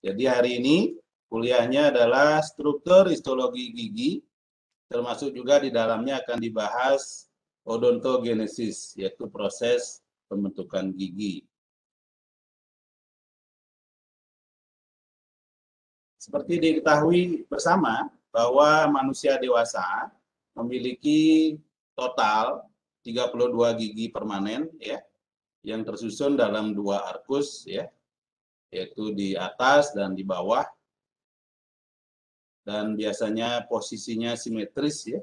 Jadi hari ini kuliahnya adalah struktur histologi gigi, termasuk juga di dalamnya akan dibahas odontogenesis, yaitu proses pembentukan gigi. Seperti diketahui bersama bahwa manusia dewasa memiliki total 32 gigi permanen ya, yang tersusun dalam 2 arkus ya, yaitu di atas dan di bawah, dan biasanya posisinya simetris ya,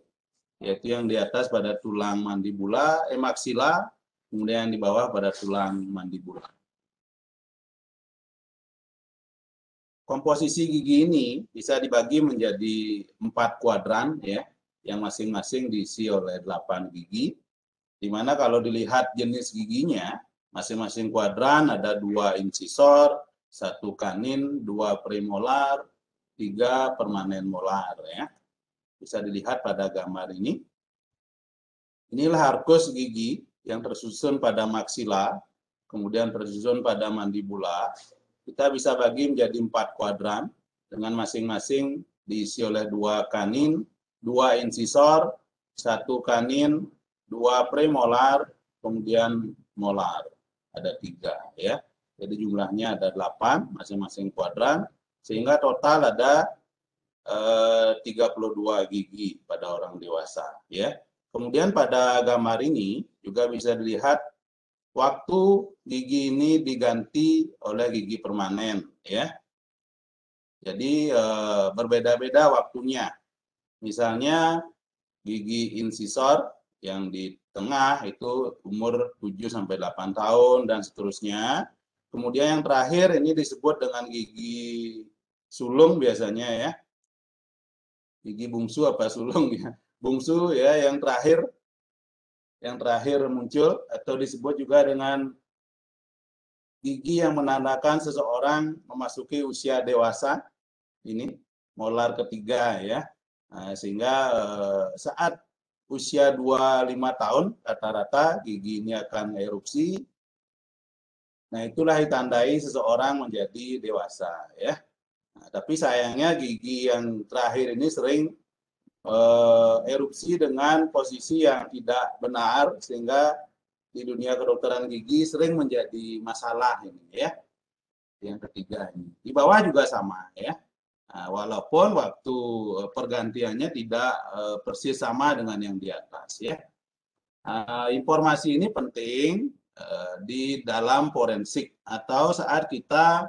yaitu yang di atas pada tulang mandibula, maksila, kemudian di bawah pada tulang mandibula. Komposisi gigi ini bisa dibagi menjadi 4 kuadran ya, yang masing-masing diisi oleh 8 gigi, di mana kalau dilihat jenis giginya, masing-masing kuadran ada 2 insisor, 1 kanin, 2 premolar, 3 permanen molar ya. Bisa dilihat pada gambar ini. Inilah arkus gigi yang tersusun pada maksila, kemudian tersusun pada mandibula. Kita bisa bagi menjadi 4 kuadran dengan masing-masing diisi oleh 2 kanin, 2 insisor, 1 kanin, 2 premolar, kemudian molar. Ada 3 ya. Jadi jumlahnya ada 8 masing-masing kuadran, sehingga total ada 32 gigi pada orang dewasa ya. Kemudian pada gambar ini juga bisa dilihat waktu gigi ini diganti oleh gigi permanen ya. Jadi berbeda-beda waktunya. Misalnya gigi insisor yang di tengah itu umur 7 sampai 8 tahun dan seterusnya. Kemudian yang terakhir ini disebut dengan gigi sulung biasanya ya. Gigi bungsu apa sulung ya? Bungsu ya, yang terakhir muncul atau disebut juga dengan gigi yang menandakan seseorang memasuki usia dewasa, ini molar ketiga ya. Nah, sehingga saat usia 25 tahun rata-rata gigi ini akan erupsi. Nah, itulah ditandai seseorang menjadi dewasa ya. Nah, tapi sayangnya gigi yang terakhir ini sering erupsi dengan posisi yang tidak benar, sehingga di dunia kedokteran gigi sering menjadi masalah ini ya. Yang ketiga ini. Di bawah juga sama ya. Nah, walaupun waktu pergantiannya tidak persis sama dengan yang di atas ya. Informasi ini penting di dalam forensik atau saat kita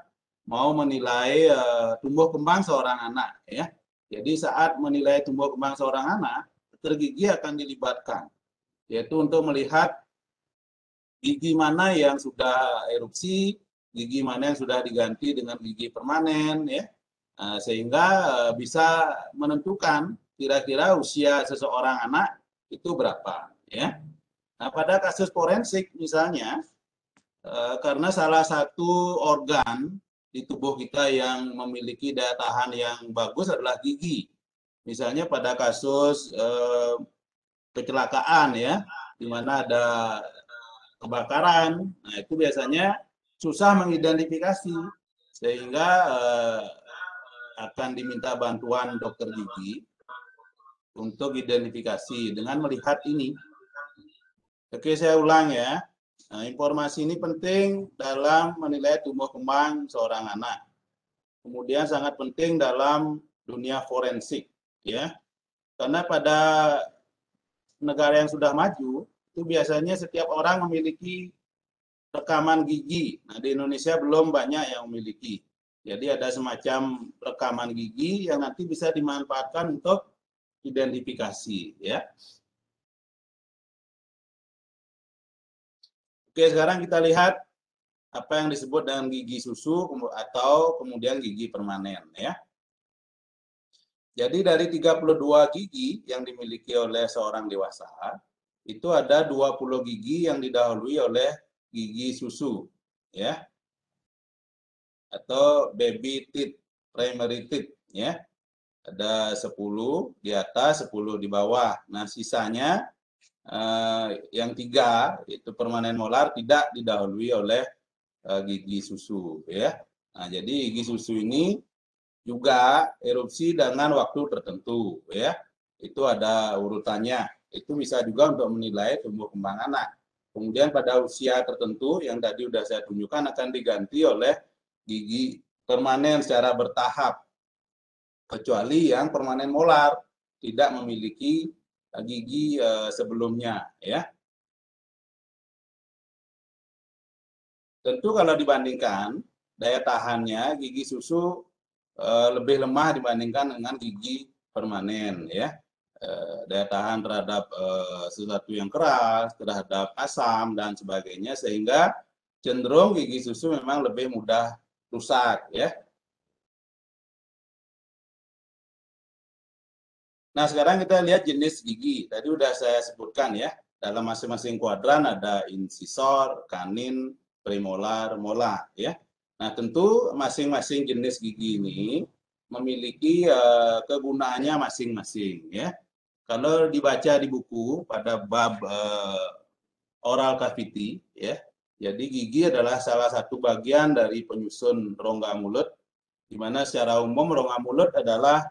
mau menilai tumbuh kembang seorang anak ya. Jadi saat menilai tumbuh kembang seorang anak, dokter gigi akan dilibatkan, yaitu untuk melihat gigi mana yang sudah erupsi, gigi mana yang sudah diganti dengan gigi permanen ya, sehingga bisa menentukan kira-kira usia seseorang anak itu berapa ya. Nah, pada kasus forensik misalnya, karena salah satu organ di tubuh kita yang memiliki daya tahan yang bagus adalah gigi. Misalnya pada kasus kecelakaan ya, di mana ada kebakaran, nah itu biasanya susah mengidentifikasi, sehingga akan diminta bantuan dokter gigi untuk identifikasi dengan melihat ini. Oke, saya ulang ya. Nah, informasi ini penting dalam menilai tumbuh kembang seorang anak. Kemudian sangat penting dalam dunia forensik, ya. Karena pada negara yang sudah maju, itu biasanya setiap orang memiliki rekaman gigi. Nah, di Indonesia belum banyak yang memiliki. Jadi ada semacam rekaman gigi yang nanti bisa dimanfaatkan untuk identifikasi, ya. Oke, sekarang kita lihat apa yang disebut dengan gigi susu atau kemudian gigi permanen ya. Jadi dari 32 gigi yang dimiliki oleh seorang dewasa, itu ada 20 gigi yang didahului oleh gigi susu ya. Atau baby teeth, primary teeth ya. Ada 10 di atas, 10 di bawah. Nah, sisanya yang 3 itu permanen molar tidak didahului oleh gigi susu ya. Nah, jadi gigi susu ini juga erupsi dengan waktu tertentu, ya. Itu ada urutannya. Itu bisa juga untuk menilai tumbuh kembang anak. Kemudian pada usia tertentu yang tadi sudah saya tunjukkan akan diganti oleh gigi permanen secara bertahap. Kecuali yang permanen molar tidak memiliki gigi sebelumnya, ya. Tentu kalau dibandingkan daya tahannya gigi susu lebih lemah dibandingkan dengan gigi permanen, ya. Daya tahan terhadap sesuatu yang keras, terhadap asam dan sebagainya, sehingga cenderung gigi susu memang lebih mudah rusak, ya. Nah, sekarang kita lihat jenis gigi. Tadi sudah saya sebutkan, ya. Dalam masing-masing kuadran ada incisor, kanin, premolar, molar, ya. Nah, tentu masing-masing jenis gigi ini memiliki kegunaannya masing-masing, ya. Kalau dibaca di buku pada bab oral cavity, ya. Jadi gigi adalah salah satu bagian dari penyusun rongga mulut, di mana secara umum rongga mulut adalah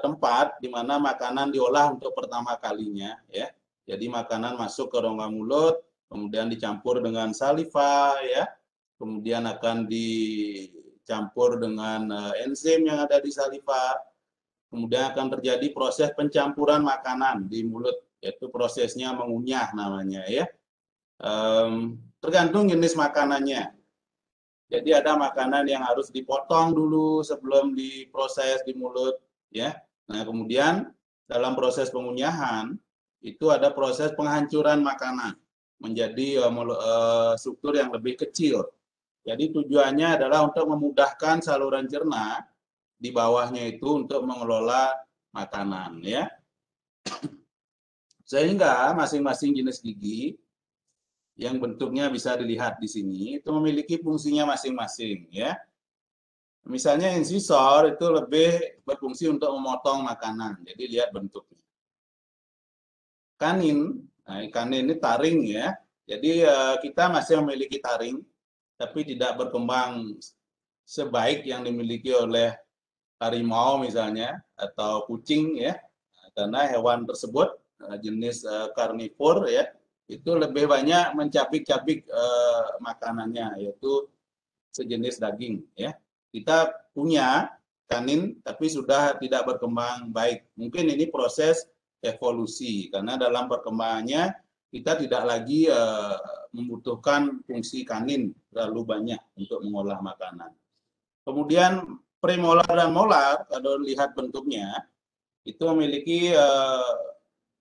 tempat di mana makanan diolah untuk pertama kalinya, ya. Jadi makanan masuk ke rongga mulut, kemudian dicampur dengan saliva, ya. Kemudian akan dicampur dengan enzim yang ada di saliva. Kemudian akan terjadi proses pencampuran makanan di mulut, yaitu prosesnya mengunyah namanya, ya. Tergantung jenis makanannya. Jadi ada makanan yang harus dipotong dulu sebelum diproses di mulut, ya. Nah, kemudian dalam proses pengunyahan itu ada proses penghancuran makanan menjadi struktur yang lebih kecil. Jadi tujuannya adalah untuk memudahkan saluran cerna di bawahnya itu untuk mengelola makanan, ya. Sehingga masing-masing jenis gigi yang bentuknya bisa dilihat di sini itu memiliki fungsinya masing-masing, ya. Misalnya incisor itu lebih berfungsi untuk memotong makanan. Jadi lihat bentuknya. Kanin, nah kanin ini taring, ya. Jadi kita masih memiliki taring, tapi tidak berkembang sebaik yang dimiliki oleh harimau misalnya atau kucing, ya. Karena hewan tersebut jenis karnivor, ya, itu lebih banyak mencabik-cabik makanannya, yaitu sejenis daging, ya. Kita punya kanin tapi sudah tidak berkembang baik. Mungkin ini proses evolusi karena dalam perkembangannya kita tidak lagi membutuhkan fungsi kanin terlalu banyak untuk mengolah makanan. Kemudian premolar dan molar, kalau lihat bentuknya, itu memiliki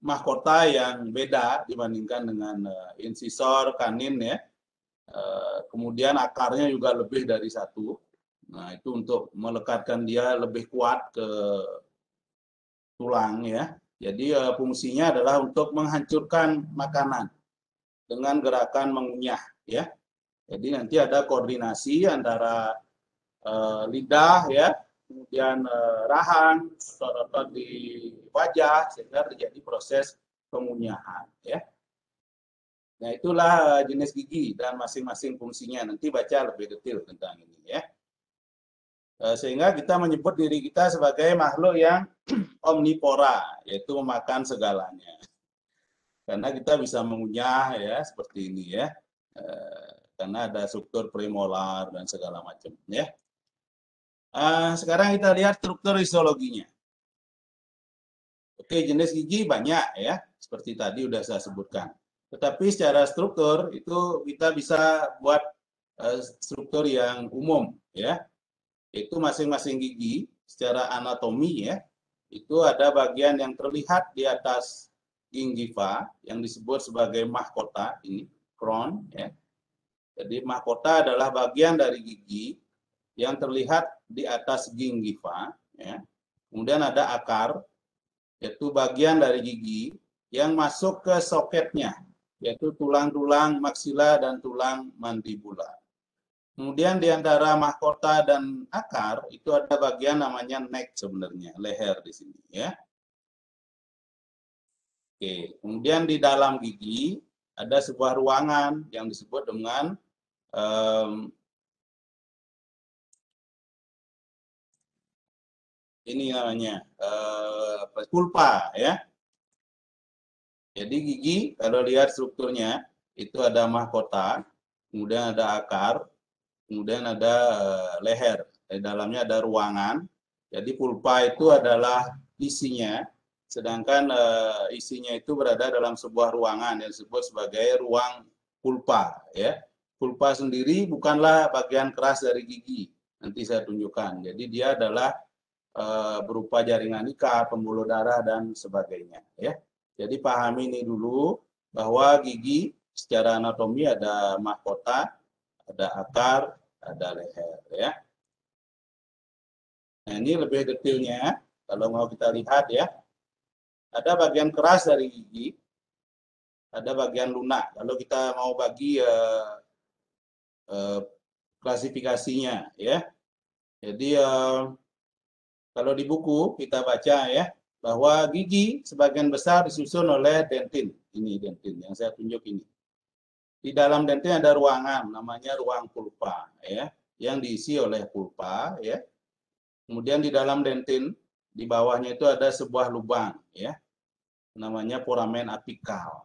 mahkota yang beda dibandingkan dengan incisor, kanin, ya. Kemudian akarnya juga lebih dari satu. Nah, itu untuk melekatkan dia lebih kuat ke tulang, ya. Jadi fungsinya adalah untuk menghancurkan makanan dengan gerakan mengunyah, ya. Jadi nanti ada koordinasi antara lidah, ya, kemudian rahang, otot-otot di wajah sehingga terjadi proses pengunyahan, ya. Nah, itulah jenis gigi dan masing-masing fungsinya. Nanti baca lebih detail tentang ini, ya. Sehingga kita menyebut diri kita sebagai makhluk yang omnivora, yaitu memakan segalanya. Karena kita bisa mengunyah, ya, seperti ini, ya. Karena ada struktur premolar dan segala macam, ya. Sekarang kita lihat struktur histologinya. Oke, jenis gigi banyak, ya, seperti tadi sudah saya sebutkan. Tetapi secara struktur itu kita bisa buat struktur yang umum, ya. Itu masing-masing gigi secara anatomi, ya, itu ada bagian yang terlihat di atas gingiva yang disebut sebagai mahkota, ini crown, ya. Jadi mahkota adalah bagian dari gigi yang terlihat di atas gingiva, ya. Kemudian ada akar, yaitu bagian dari gigi yang masuk ke soketnya, yaitu tulang-tulang maksila dan tulang mandibula. Kemudian di antara mahkota dan akar itu ada bagian namanya neck sebenarnya, leher di sini, ya. Oke, kemudian di dalam gigi ada sebuah ruangan yang disebut dengan ini namanya pulpa ya. Jadi gigi kalau lihat strukturnya itu ada mahkota, kemudian ada akar, kemudian ada leher. Di dalamnya ada ruangan. Jadi pulpa itu adalah isinya, sedangkan isinya itu berada dalam sebuah ruangan yang disebut sebagai ruang pulpa. Ya, pulpa sendiri bukanlah bagian keras dari gigi. Nanti saya tunjukkan. Jadi dia adalah berupa jaringan ikat, pembuluh darah dan sebagainya. Ya, jadi pahami ini dulu bahwa gigi secara anatomi ada mahkota, ada akar, ada leher. Ya. Nah, ini lebih detailnya, kalau mau kita lihat ya, ada bagian keras dari gigi, ada bagian lunak. Kalau kita mau bagi klasifikasinya ya. Jadi kalau di buku kita baca ya, bahwa gigi sebagian besar disusun oleh dentin. Ini dentin yang saya tunjuk ini. Di dalam dentin ada ruangan, namanya ruang pulpa ya, yang diisi oleh pulpa ya. Kemudian di dalam dentin, di bawahnya itu ada sebuah lubang, ya, namanya foramen apikal.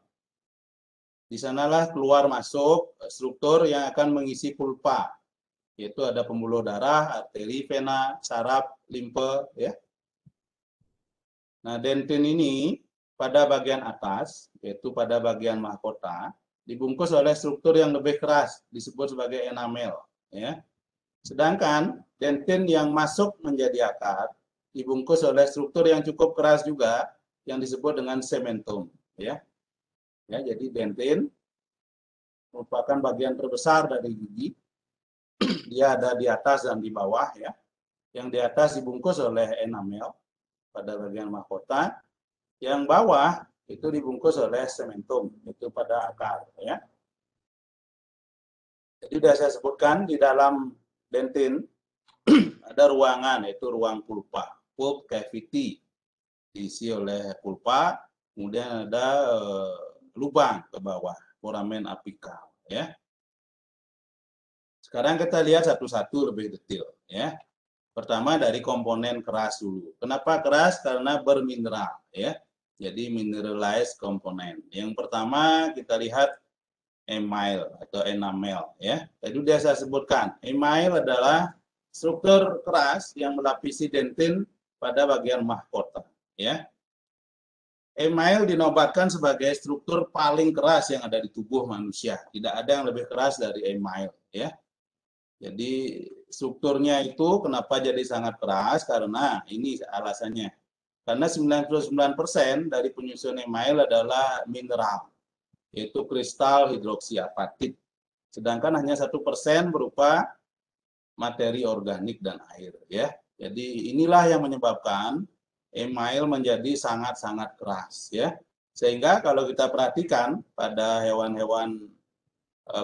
Di sanalah keluar masuk struktur yang akan mengisi pulpa, yaitu ada pembuluh darah, arteri, vena, saraf, limfe, ya. Nah, dentin ini pada bagian atas, yaitu pada bagian mahkota, dibungkus oleh struktur yang lebih keras, disebut sebagai enamel, ya. Sedangkan dentin yang masuk menjadi akar dibungkus oleh struktur yang cukup keras juga yang disebut dengan sementum, ya. Ya, jadi dentin merupakan bagian terbesar dari gigi. Dia ada di atas dan di bawah ya. Yang di atas dibungkus oleh enamel pada bagian mahkota, yang bawah itu dibungkus oleh sementum, itu pada akar ya. Jadi sudah saya sebutkan di dalam dentin ada ruangan, yaitu ruang pulpa, pulp cavity, diisi oleh pulpa, kemudian ada lubang ke bawah, foramen apikal. Ya. Sekarang kita lihat satu-satu lebih detail. Ya. Pertama dari komponen keras dulu. Kenapa keras? Karena bermineral. Ya. Jadi mineralized komponen. Yang pertama kita lihat email atau enamel. Ya. Tadi sudah saya sebutkan, email adalah struktur keras yang melapisi dentin pada bagian mahkota. Ya. Email dinobatkan sebagai struktur paling keras yang ada di tubuh manusia. Tidak ada yang lebih keras dari email. Ya. Jadi strukturnya itu kenapa jadi sangat keras? Karena ini alasannya. Karena 99% dari penyusun email adalah mineral, yaitu kristal hidroksiapatit. Sedangkan hanya 1% berupa materi organik dan air, ya. Jadi inilah yang menyebabkan email menjadi sangat-sangat keras, ya. Sehingga kalau kita perhatikan pada hewan-hewan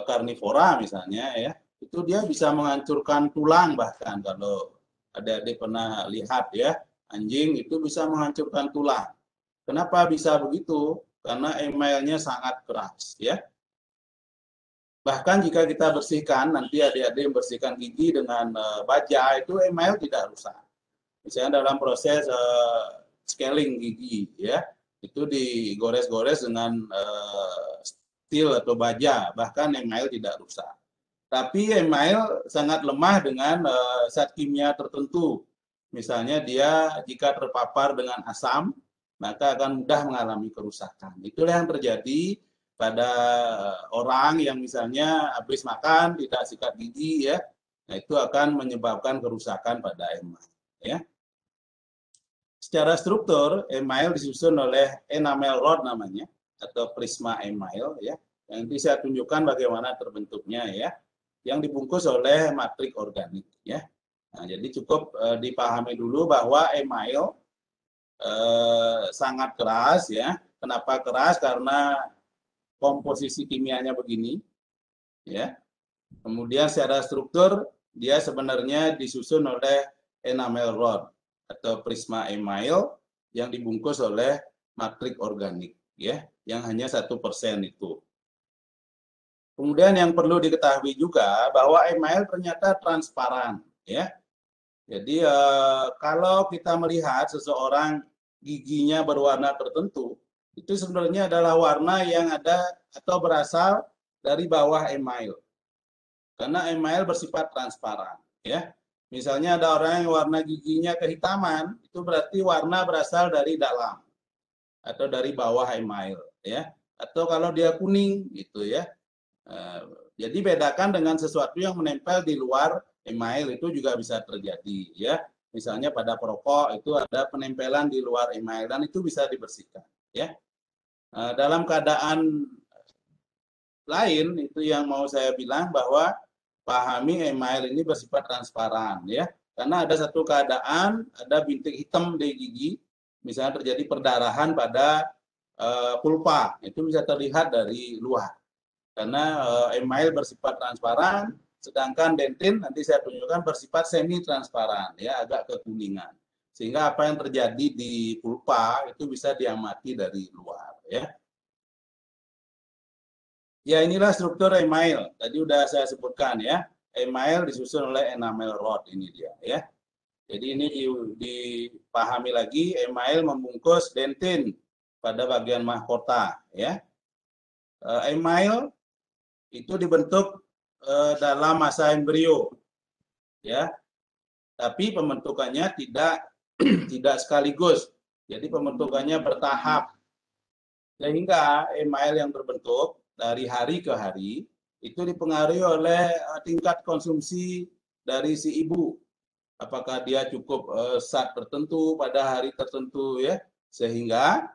karnivora misalnya, ya, itu dia bisa menghancurkan tulang, bahkan kalau adik-adik pernah lihat ya, anjing itu bisa menghancurkan tulang. Kenapa bisa begitu? Karena emailnya sangat keras, ya. Bahkan jika kita bersihkan, nanti adik-adik membersihkan gigi dengan baja, itu email tidak rusak. Misalnya dalam proses scaling gigi, ya, itu digores-gores dengan steel atau baja, bahkan email tidak rusak. Tapi email sangat lemah dengan zat kimia tertentu. Misalnya dia jika terpapar dengan asam, maka akan mudah mengalami kerusakan. Itulah yang terjadi pada orang yang misalnya habis makan tidak sikat gigi ya, nah itu akan menyebabkan kerusakan pada email ya. Secara struktur email disusun oleh enamel rod namanya atau prisma email ya. Yang nanti saya tunjukkan bagaimana terbentuknya ya, yang dibungkus oleh matrik organik ya. Nah, jadi cukup dipahami dulu bahwa email sangat keras ya. Kenapa keras? Karena komposisi kimianya begini, ya. Kemudian secara struktur dia sebenarnya disusun oleh enamel rod atau prisma email yang dibungkus oleh matrik organik, ya, yang hanya 1% itu. Kemudian yang perlu diketahui juga bahwa email ternyata transparan, ya. Jadi kalau kita melihat seseorang giginya berwarna tertentu, itu sebenarnya adalah warna yang ada atau berasal dari bawah email. Karena email bersifat transparan, ya. Misalnya ada orang yang warna giginya kehitaman, itu berarti warna berasal dari dalam atau dari bawah email, ya. Atau kalau dia kuning, gitu ya. Jadi bedakan dengan sesuatu yang menempel di luar email itu juga bisa terjadi, ya. Misalnya pada perokok itu ada penempelan di luar email dan itu bisa dibersihkan, ya. Dalam keadaan lain itu yang mau saya bilang bahwa pahami email ini bersifat transparan, ya. Karena ada satu keadaan, ada bintik hitam di gigi, misalnya terjadi perdarahan pada pulpa, itu bisa terlihat dari luar. Karena email bersifat transparan, sedangkan dentin nanti saya tunjukkan bersifat semi transparan, ya, agak kekuningan. Sehingga apa yang terjadi di pulpa itu bisa diamati dari luar, ya. Ya, inilah struktur email. Tadi udah saya sebutkan, ya. Email disusun oleh enamel rod, ini dia, ya. Jadi ini dipahami lagi, email membungkus dentin pada bagian mahkota, ya. Email itu dibentuk dalam masa embrio, ya. Tapi pembentukannya tidak sekaligus. Jadi pembentukannya bertahap. Sehingga email yang terbentuk dari hari ke hari itu dipengaruhi oleh tingkat konsumsi dari si ibu. Apakah dia cukup zat tertentu pada hari tertentu, ya. Sehingga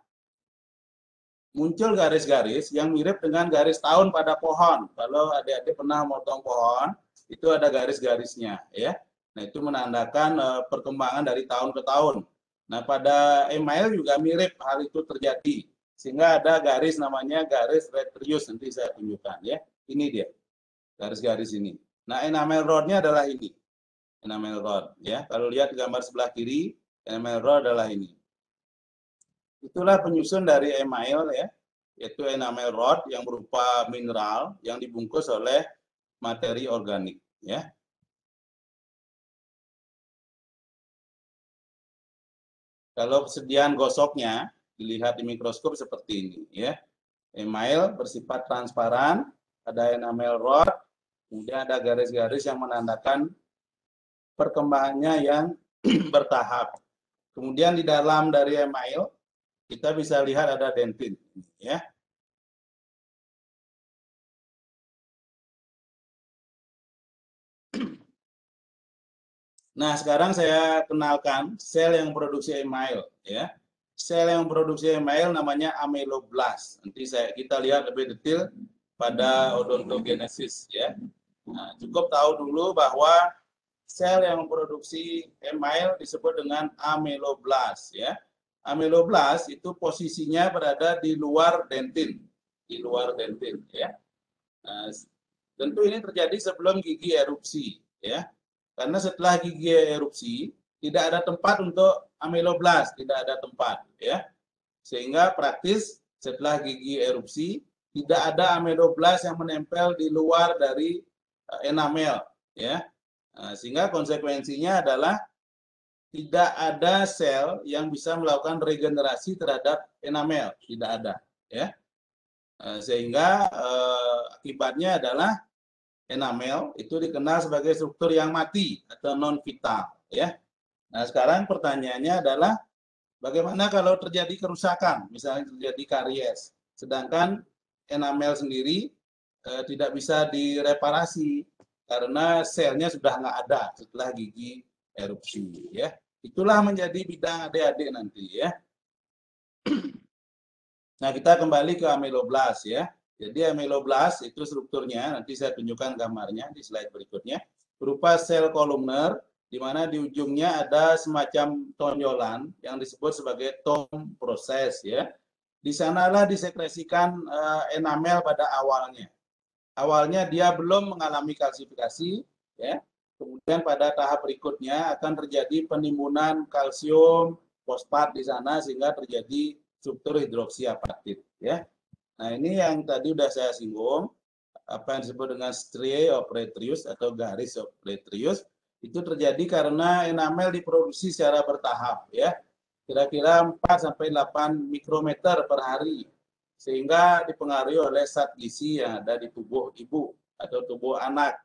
muncul garis-garis yang mirip dengan garis tahun pada pohon. Kalau adik-adik pernah motong pohon, itu ada garis-garisnya, ya. Nah, itu menandakan perkembangan dari tahun ke tahun. Nah, pada email juga mirip hal itu terjadi. Sehingga ada garis namanya garis retrius, nanti saya tunjukkan, ya. Ini dia, garis-garis ini. Nah, enamel rod-nya adalah ini. Enamel rod, ya. Kalau lihat gambar sebelah kiri, enamel rod adalah ini. Itulah penyusun dari email, ya, yaitu enamel rod yang berupa mineral yang dibungkus oleh materi organik, ya. Kalau persediaan gosoknya dilihat di mikroskop seperti ini, ya. Email bersifat transparan, ada enamel rod, kemudian ada garis-garis yang menandakan perkembangannya yang bertahap. Kemudian di dalam dari email kita bisa lihat ada dentin, ya. Nah, sekarang saya kenalkan sel yang produksi email, ya. Sel yang produksi email namanya ameloblast. Nanti kita lihat lebih detail pada odontogenesis, ya. Nah, cukup tahu dulu bahwa sel yang memproduksi email disebut dengan ameloblast, ya. Ameloblast itu posisinya berada di luar dentin, ya. Nah, tentu ini terjadi sebelum gigi erupsi, ya. Karena setelah gigi erupsi tidak ada tempat untuk ameloblast, tidak ada tempat, ya. Sehingga praktis setelah gigi erupsi tidak ada ameloblast yang menempel di luar dari enamel, ya. Nah, sehingga konsekuensinya adalah tidak ada sel yang bisa melakukan regenerasi terhadap enamel, tidak ada, ya. Sehingga akibatnya adalah enamel itu dikenal sebagai struktur yang mati atau non vital, ya. Nah, sekarang pertanyaannya adalah bagaimana kalau terjadi kerusakan, misalnya terjadi karies, sedangkan enamel sendiri tidak bisa direparasi karena selnya sudah nggak ada setelah gigi erupsi, ya. Itulah menjadi bidang adik-adik nanti, ya. Nah, kita kembali ke ameloblast, ya. Jadi ameloblast itu strukturnya, nanti saya tunjukkan gambarnya di slide berikutnya, berupa sel kolumner, di mana di ujungnya ada semacam tonjolan yang disebut sebagai tom proses, ya. Di sanalah disekresikan enamel pada awalnya. Awalnya dia belum mengalami kalsifikasi, ya. Kemudian pada tahap berikutnya akan terjadi penimbunan kalsium fosfat di sana sehingga terjadi struktur hidroksiapatit, ya. Nah, ini yang tadi sudah saya singgung, apa yang disebut dengan striae of Retrius atau garis of Retrius. Itu terjadi karena enamel diproduksi secara bertahap, ya. Kira-kira 4 sampai 8 mikrometer per hari, sehingga dipengaruhi oleh zat gizi yang ada di tubuh ibu atau tubuh anak,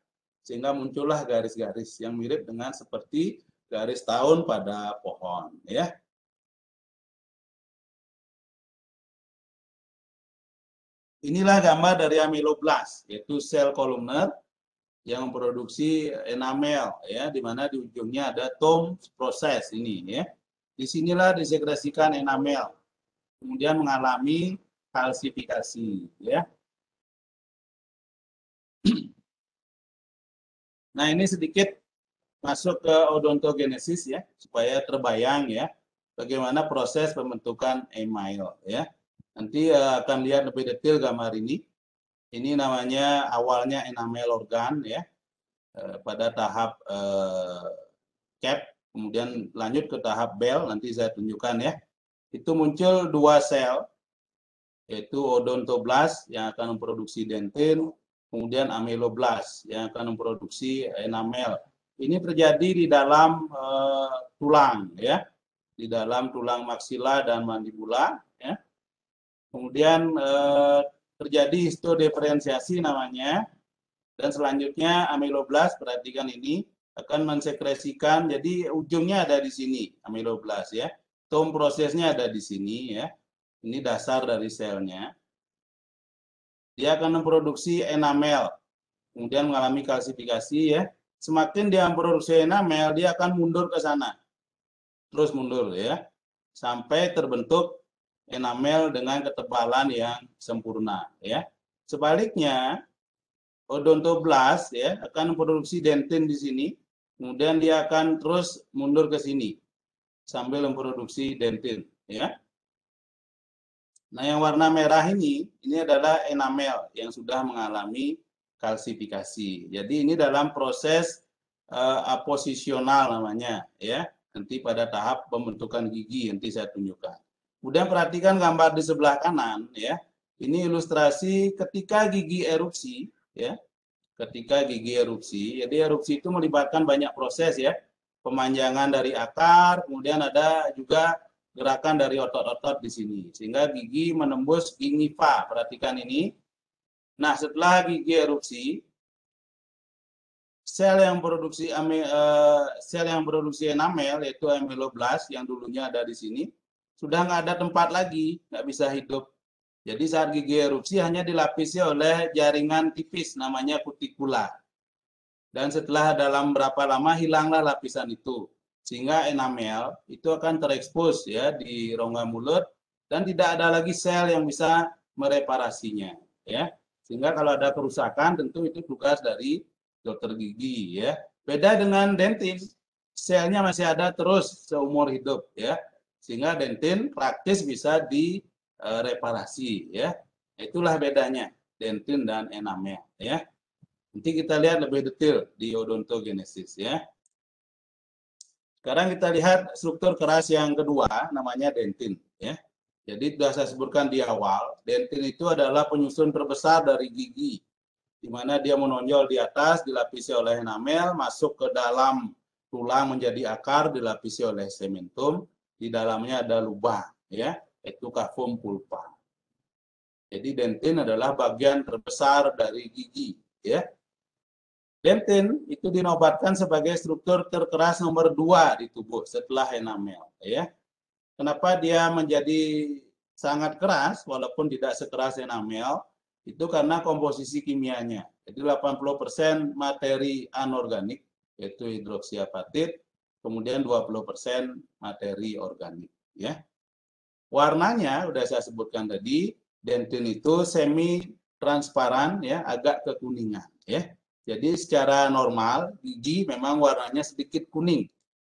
sehingga muncullah garis-garis yang mirip dengan seperti garis tahun pada pohon, ya. Inilah gambar dari ameloblast, yaitu sel kolumner yang memproduksi enamel, ya, di mana di ujungnya ada tomb proses ini, ya. Disinilah disekresikan enamel, kemudian mengalami kalsifikasi, ya. Nah, ini sedikit masuk ke odontogenesis, ya, supaya terbayang, ya, bagaimana proses pembentukan email, ya. Nanti akan lihat lebih detail gambar ini. Ini namanya awalnya enamel organ, ya, pada tahap cap, kemudian lanjut ke tahap bell, nanti saya tunjukkan, ya. Itu muncul 2 sel, yaitu odontoblast yang akan memproduksi dentin, kemudian ameloblast yang akan memproduksi enamel. Ini terjadi di dalam tulang, ya, di dalam tulang maksila dan mandibula, ya. Kemudian terjadi histodiferensiasi namanya, dan selanjutnya ameloblast, perhatikan ini, akan mensekresikan, jadi ujungnya ada di sini, ameloblast, ya. Tomb prosesnya ada di sini, ya. Ini dasar dari selnya. Dia akan memproduksi enamel, kemudian mengalami kalsifikasi, ya. Semakin dia memproduksi enamel, dia akan mundur ke sana, terus mundur, ya, sampai terbentuk enamel dengan ketebalan yang sempurna, ya. Sebaliknya, odontoblast, ya, akan memproduksi dentin di sini, kemudian dia akan terus mundur ke sini sambil memproduksi dentin, ya. Nah, yang warna merah ini adalah enamel yang sudah mengalami kalsifikasi. Jadi ini dalam proses aposisional namanya, ya. Nanti pada tahap pembentukan gigi nanti saya tunjukkan. Kemudian perhatikan gambar di sebelah kanan, ya. Ini ilustrasi ketika gigi erupsi, ya. Ketika gigi erupsi, jadi erupsi itu melibatkan banyak proses, ya. Pemanjangan dari akar, kemudian ada juga gerakan dari otot-otot di sini, sehingga gigi menembus gingiva. Perhatikan ini. Nah, setelah gigi erupsi, sel yang produksi enamel, yaitu ameloblast yang dulunya ada di sini, sudah nggak ada tempat lagi, nggak bisa hidup. Jadi saat gigi erupsi hanya dilapisi oleh jaringan tipis, namanya kutikula. Dan setelah dalam berapa lama hilanglah lapisan itu, sehingga enamel itu akan terekspos, ya, di rongga mulut, dan tidak ada lagi sel yang bisa mereparasinya, ya. Sehingga kalau ada kerusakan tentu itu tugas dari dokter gigi, ya. Beda dengan dentin, selnya masih ada terus seumur hidup, ya. Sehingga dentin praktis bisa direparasi, ya. Itulah bedanya dentin dan enamel, ya. Nanti kita lihat lebih detail di odontogenesis, ya. Sekarang kita lihat struktur keras yang kedua, namanya dentin, ya. Jadi sudah saya sebutkan di awal, dentin itu adalah penyusun terbesar dari gigi, di mana dia menonjol di atas, dilapisi oleh enamel, masuk ke dalam tulang menjadi akar, dilapisi oleh sementum, di dalamnya ada lubang, ya, itu cavum pulpa. Jadi dentin adalah bagian terbesar dari gigi, ya. Dentin itu dinobatkan sebagai struktur terkeras nomor 2 di tubuh setelah enamel, ya. Kenapa dia menjadi sangat keras walaupun tidak sekeras enamel? Itu karena komposisi kimianya. Jadi 80% materi anorganik, yaitu hidroksiapatit, kemudian 20% materi organik, ya. Warnanya udah saya sebutkan tadi, dentin itu semi transparan, ya, agak kekuningan, ya. Jadi secara normal gigi memang warnanya sedikit kuning.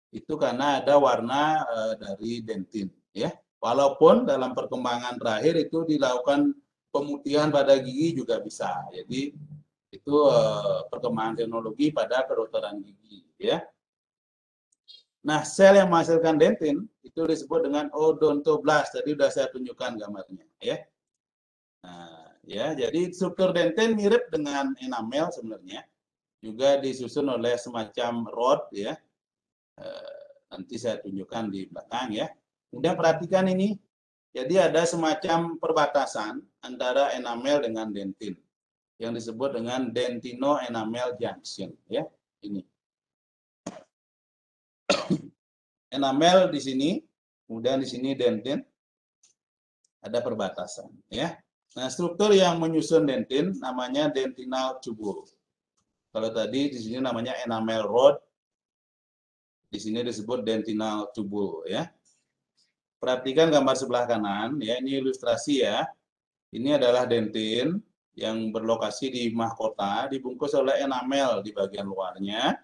Itu karena ada warna dari dentin, ya. Walaupun dalam perkembangan terakhir itu dilakukan pemutihan pada gigi juga bisa. Jadi itu perkembangan teknologi pada kedokteran gigi, ya. Nah, sel yang menghasilkan dentin itu disebut dengan odontoblast. Tadi sudah saya tunjukkan gambarnya, ya. Nah, ya, jadi struktur dentin mirip dengan enamel sebenarnya. juga disusun oleh semacam rod ya. Nanti saya tunjukkan di belakang ya. Kemudian perhatikan ini. Jadi ada semacam perbatasan antara enamel dengan dentin yang disebut dengan dentino-enamel junction ya. Ini. Enamel di sini, kemudian di sini dentin, ada perbatasan ya. Nah, struktur yang menyusun dentin namanya dentinal tubule. Kalau tadi di sini namanya enamel rod, di sini disebut dentinal tubule ya. Perhatikan gambar sebelah kanan ya, ini ilustrasi ya. Ini adalah dentin yang berlokasi di mahkota, dibungkus oleh enamel di bagian luarnya.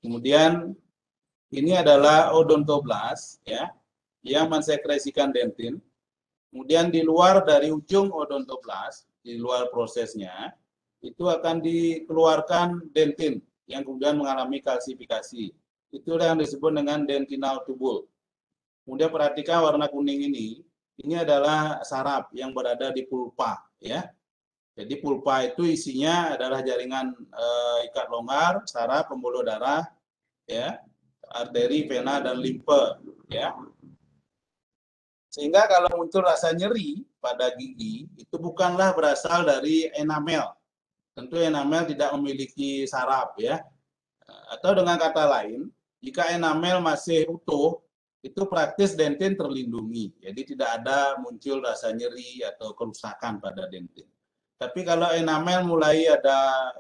Kemudian ini adalah odontoblast ya, yang mensekresikan dentin. Kemudian di luar dari ujung odontoblast, di luar prosesnya, itu akan dikeluarkan dentin yang kemudian mengalami kalsifikasi. Itulah yang disebut dengan dentinal tubule. Kemudian perhatikan warna kuning ini adalah saraf yang berada di pulpa ya. Jadi pulpa itu isinya adalah jaringan ikat longgar, saraf, pembuluh darah ya, arteri, vena dan limfe ya. Sehingga kalau muncul rasa nyeri pada gigi itu bukanlah berasal dari enamel. Tentu enamel tidak memiliki saraf ya. Atau dengan kata lain, jika enamel masih utuh, itu praktis dentin terlindungi. Jadi tidak ada muncul rasa nyeri atau kerusakan pada dentin. Tapi kalau enamel mulai ada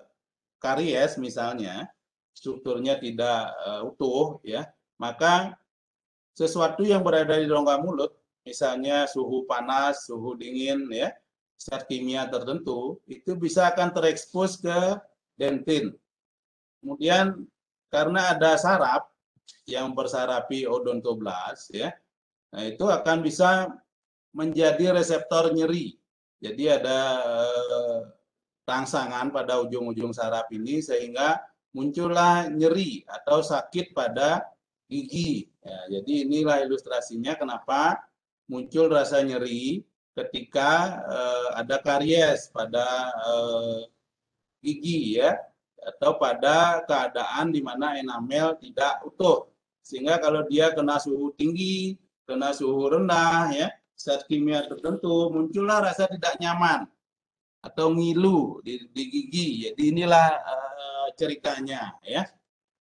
karies misalnya, strukturnya tidak utuh ya, maka sesuatu yang berada di rongga mulut, misalnya suhu panas, suhu dingin ya, zat kimia tertentu, itu bisa akan terekspos ke dentin. Kemudian karena ada saraf yang bersarapi odontoblast ya, nah itu akan bisa menjadi reseptor nyeri. Jadi ada rangsangan pada ujung-ujung saraf ini sehingga muncullah nyeri atau sakit pada gigi. Ya, jadi inilah ilustrasinya kenapa muncul rasa nyeri ketika ada karies pada gigi ya, atau pada keadaan di mana enamel tidak utuh. Sehingga kalau dia kena suhu tinggi, kena suhu rendah, ya, zat kimia tertentu, muncullah rasa tidak nyaman atau ngilu di gigi. Jadi inilah ceritanya, ya.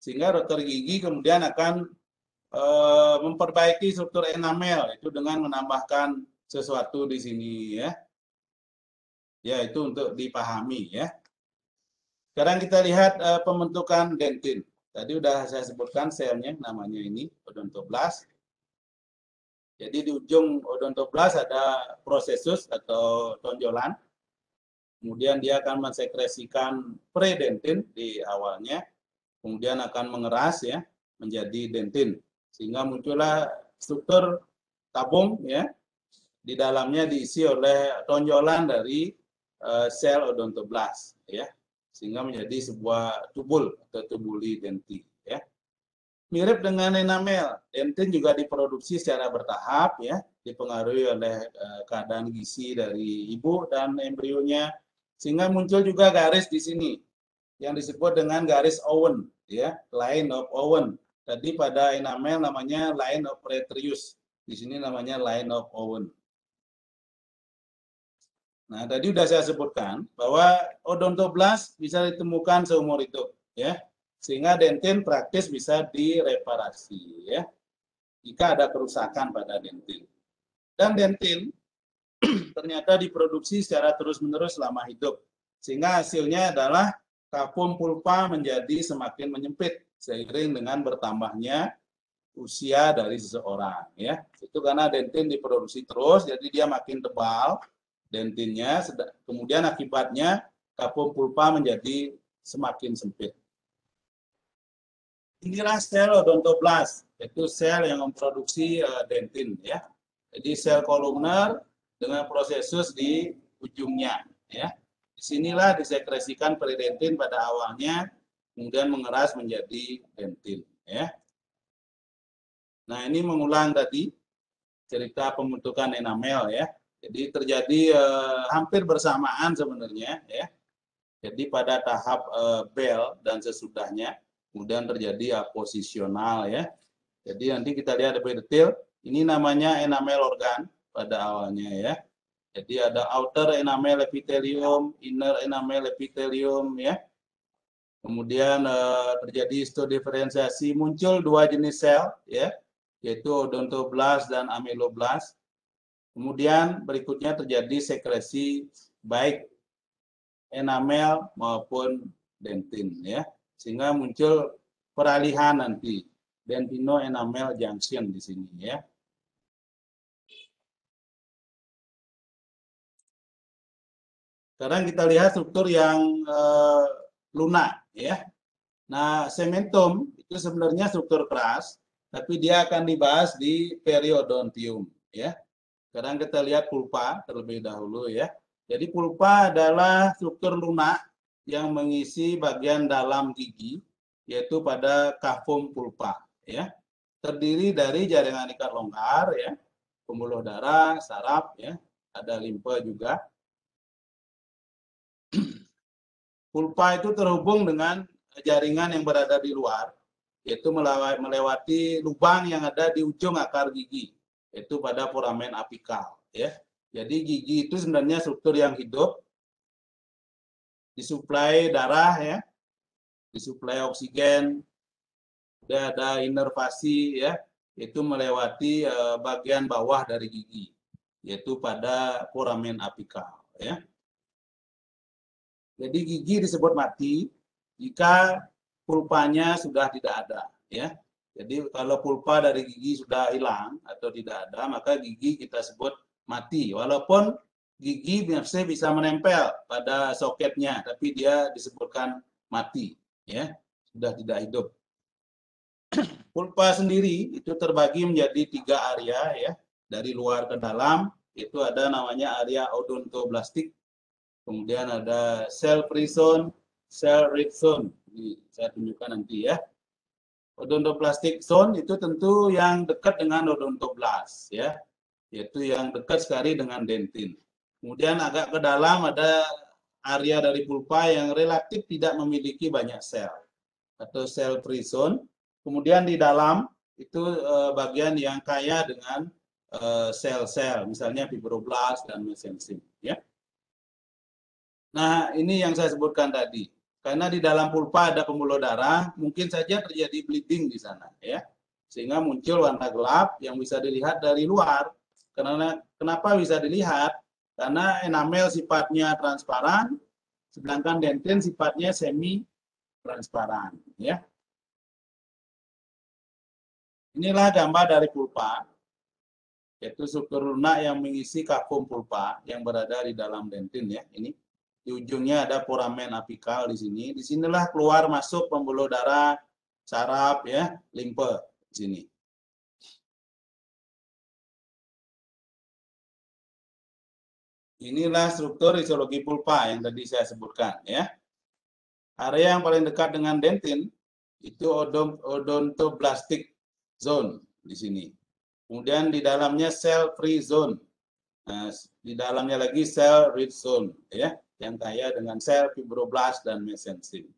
Sehingga dokter gigi kemudian akan memperbaiki struktur enamel itu dengan menambahkan sesuatu di sini, ya. Ya, itu untuk dipahami, ya. Sekarang kita lihat pembentukan dentin. Tadi sudah saya sebutkan selnya, namanya ini odontoblast. Jadi di ujung odontoblast ada prosesus atau tonjolan. Kemudian dia akan mensekresikan predentin di awalnya. Kemudian akan mengeras ya menjadi dentin. Sehingga muncullah struktur tabung ya. Di dalamnya diisi oleh tonjolan dari sel odontoblast ya. Sehingga menjadi sebuah tubul atau tubuli denti ya. Mirip dengan enamel, dentin juga diproduksi secara bertahap ya, dipengaruhi oleh keadaan gizi dari ibu dan embrionya, sehingga muncul juga garis di sini yang disebut dengan garis Owen ya, line of Owen. Tadi pada enamel namanya line of Retreus, di sini namanya line of Owen. Nah, tadi sudah saya sebutkan bahwa odontoblast bisa ditemukan seumur hidup, ya, sehingga dentin praktis bisa direparasi, ya, jika ada kerusakan pada dentin. Dan dentin ternyata diproduksi secara terus-menerus selama hidup, sehingga hasilnya adalah kapum pulpa menjadi semakin menyempit seiring dengan bertambahnya usia dari seseorang, ya. Itu karena dentin diproduksi terus, jadi dia makin tebal dentinnya, kemudian akibatnya kapum pulpa menjadi semakin sempit. Inilah sel odontoblast, yaitu sel yang memproduksi dentin ya. Jadi sel kolumner dengan prosesus di ujungnya ya. Disinilah disekresikan peridentin pada awalnya, kemudian mengeras menjadi dentin ya. Nah, ini mengulang tadi cerita pembentukan enamel ya. Jadi terjadi hampir bersamaan sebenarnya ya. Jadi pada tahap bell dan sesudahnya, kemudian terjadi aposisional ya. Jadi nanti kita lihat lebih detail. Ini namanya enamel organ pada awalnya ya. Jadi ada outer enamel epithelium, inner enamel epithelium ya. Kemudian terjadi histodiferensiasi, muncul dua jenis sel ya, yaitu odontoblast dan ameloblast. Kemudian berikutnya terjadi sekresi baik enamel maupun dentin ya, sehingga muncul peralihan nanti dentino enamel junction di sini ya. Sekarang kita lihat struktur yang lunak ya. Nah, sementum itu sebenarnya struktur keras, tapi dia akan dibahas di periodontium ya. Sekarang kita lihat pulpa terlebih dahulu ya. Jadi pulpa adalah struktur lunak yang mengisi bagian dalam gigi, yaitu pada kafum pulpa ya. Terdiri dari jaringan ikat longgar ya, pembuluh darah, saraf ya, ada limpa juga. Pulpa itu terhubung dengan jaringan yang berada di luar, yaitu melewati lubang yang ada di ujung akar gigi, yaitu pada foramen apikal ya. Jadi gigi itu sebenarnya struktur yang hidup, disuplai darah ya, disuplai oksigen, ada inervasi ya, itu melewati bagian bawah dari gigi, yaitu pada foramen apikal ya. Jadi gigi disebut mati jika pulpanya sudah tidak ada ya. Jadi kalau pulpa dari gigi sudah hilang atau tidak ada, maka gigi kita sebut mati. Walaupun gigi biasanya bisa menempel pada soketnya, tapi dia disebutkan mati ya, sudah tidak hidup. Pulpa sendiri itu terbagi menjadi 3 area ya, dari luar ke dalam. Itu ada namanya area odontoblastik. Kemudian ada cell free zone, cell rich zone. Ini saya tunjukkan nanti ya. Odontoplastic zone itu tentu yang dekat dengan odontoblast ya, yaitu yang dekat sekali dengan dentin. Kemudian agak ke dalam ada area dari pulpa yang relatif tidak memiliki banyak sel atau cell free zone. Kemudian di dalam itu bagian yang kaya dengan sel-sel, misalnya fibroblast dan mesenchyme ya. Nah, ini yang saya sebutkan tadi. Karena di dalam pulpa ada pembuluh darah, mungkin saja terjadi bleeding di sana ya. Sehingga muncul warna gelap yang bisa dilihat dari luar. Karena kenapa bisa dilihat? Karena enamel sifatnya transparan, sedangkan dentin sifatnya semi transparan ya. Inilah gambar dari pulpa, yaitu struktur lunak yang mengisi kafum pulpa yang berada di dalam dentin ya. Ini di ujungnya ada foramen apikal di sini. Di sinilah keluar masuk pembuluh darah, saraf ya, limpa di sini. Inilah struktur histologi pulpa yang tadi saya sebutkan ya. Area yang paling dekat dengan dentin itu odontoblastic zone di sini. Kemudian di dalamnya cell free zone. Nah, di dalamnya lagi cell rich zone ya, yang kaya dengan sel fibroblast dan mesenchyme.